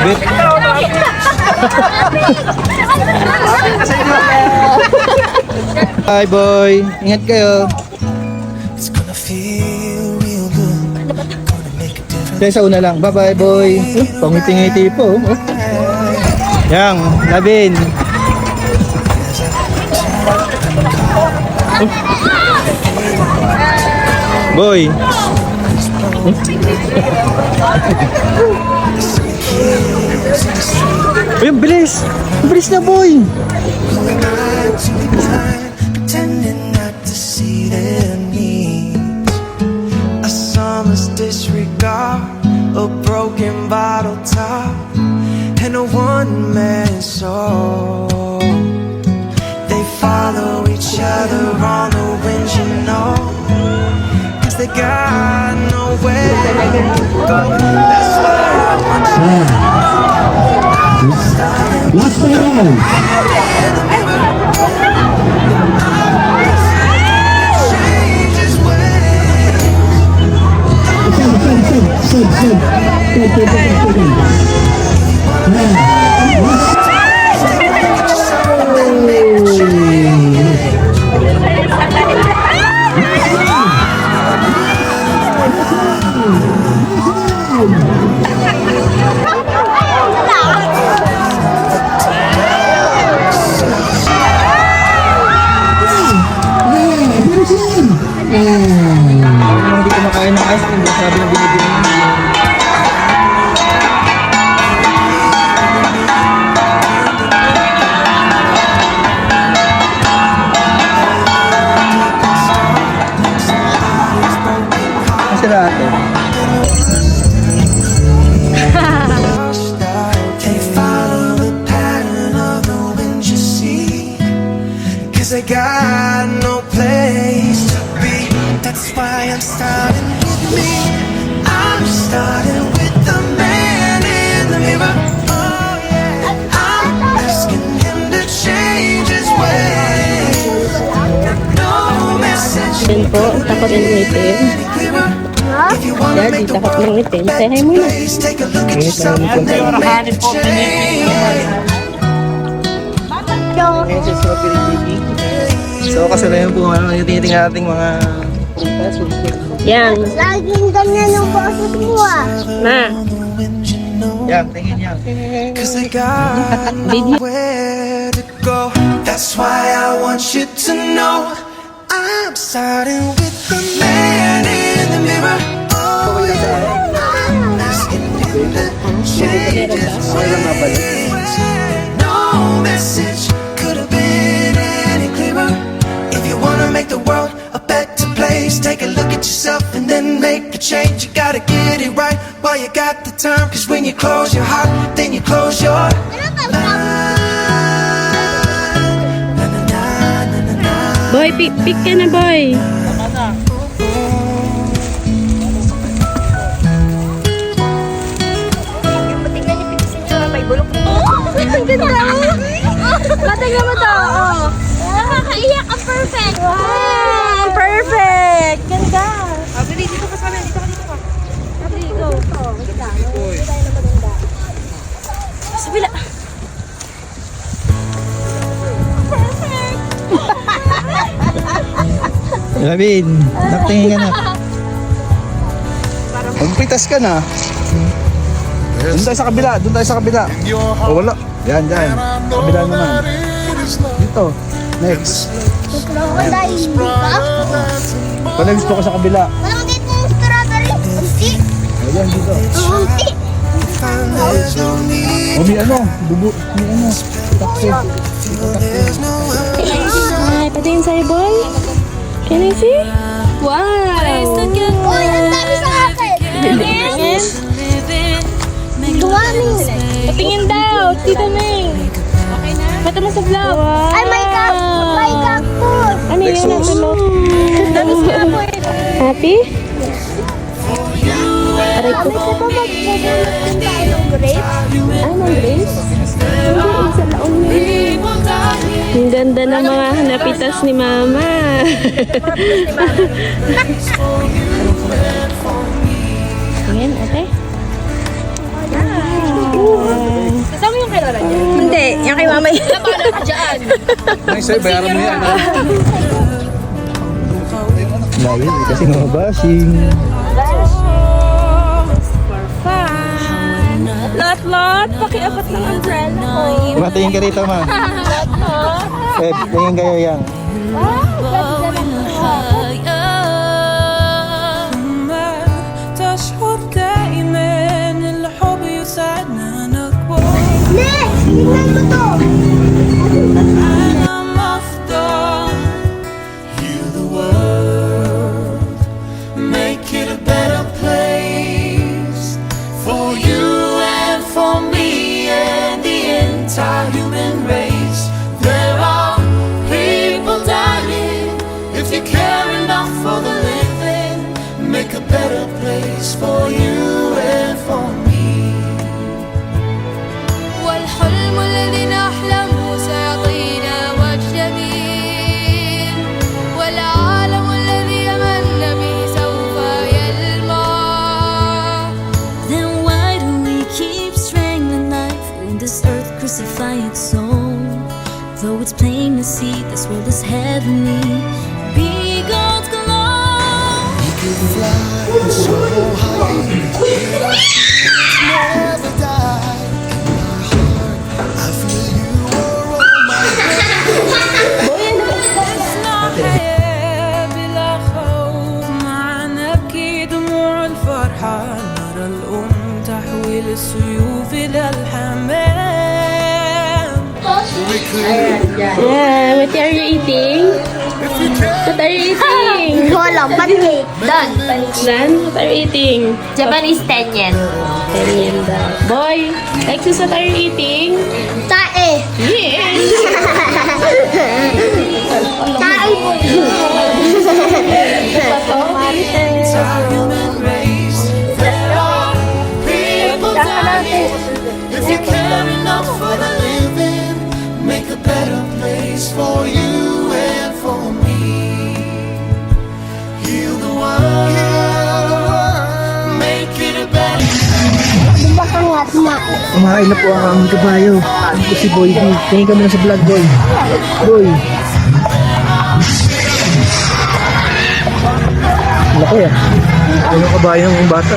Nakabit. Bye boy. Ingat kayo. Kaya sa una lang. Bye bye boy. Pangiti-ngiti po. Yang, Labin. Boy. Uy, ang bilis! Ang bilis na, boy! Pretending not to see their needs. A summer's disregard, a broken bottle top, and a one-man show. They follow each other on the wind, you know, 'cause they got nowhere to go. That's why I want you. Last time. Hindi ko makain ng ice cream. Sabi na binibili mo. Kasi natin. They follow the pattern of the wind, you see, 'cause they got no place to be. That's why I'm starting with me. I'm starting with the man in the mirror. Oh yeah, I'm asking him to change his ways. No message. Yan po, takot ng itim. Daddy, takot ng itim. Say hi muna. Take a look at yourself and then make a change. So, kasi na yun po, yung tinitingnan nating mga prutas. Yan. Laging ganyan yung boses mo ah. Ma. Yan, tingin yan. 'Cause they got nowhere to go. That's why I want you to know I'm starting with the man in the mirror. Oh yeah, I'm asking him to change his ways. No message could have been any clearer. If you wanna make the world a better place, take a look at yourself and then make a change. You gotta get it right while you got the time, 'cause when you close your heart, then you close your mind. Na, na, na, na, na, na. Boy, pick ka na, boy. Ang ganda! Matingnan mo to! Oh. Nakakaiyak! Ang perfect! Wow! Perfect! Ganda! Abili, dito ka sa amin. Dito ka. Abri, go! Oh, wait lang. Hindi tayo na maganda. Sa bila. Labin, nakatingin ka na. Magpitas ka na. Doon tayo sa kabila, doon tayo sa kabila. O wala. Yan, yan. Kabila naman. Dito. Next. Crocodile ba? Panalis po ka sa kabila. Walang dito yung strawberry. Unti. Ayan, dito. Unti. There's no need, O may ano, bubu, may ano. Taksi. Ay, patingin sa'yo, boy. Can I see? Wow! Uy, ang dami sa akin! Patingin? Duwami! Patingin daw, Tita Ming. Mata mo sa vlog. Wow! Ay, may cactus! Ano yun? Natulog. Happy? Aray ko. May ka ba magbubulot din tayo ng grapes? Anong grapes? Hindi, isa laon mo yun. Ang ganda ng mga napitas ni Mama. Tingin, ate. Hindi, yan kay mama yan. Wala ka dyan. Ay, sa'yo, bayaran mo yan. Ha? Lagi, kasi mabashing. Lot, pakiapat ng umbrella ko. Matingin ka rito, ma. Tingin kayo yan. تشعر دائما الحب يسعدنا نكبر أنا مفضل Heal the world Make it a better place For you and for me And the entire human race There are people dying If you care enough for the living Make a better place for you and for me والحلم الذي نحلمه سيعطينا وجه جميل والعالم الذي أملنا به سوف يلمع Then why do we keep strangling life in this earth, crucify its soul? Though it's plain to see this world is heavenly, be God's glow. We could fly so high never die in my heart I feel you are all my نصنع حياة بلا خوف معنا نبكي دموع الفرحة نرى الأم تحوي السيوف إلى الحمام Yeah, what are you eating? What are you eating? Wala, pancake. Done. Dan, what are you eating? Japanese 10 yen. Ganyan daw. Boy, Lexus, what are you eating? Tae. Yes! Tae po. human race. There are people dying. If you care enough for the living, make a better place for you and for me. Heal the world, make it a better. Kumain na po ang kabayo. Ito si Boy D. Tingin kami na sa vlog, Boy. Boy. Laki ah. Ano kabayo ng bata?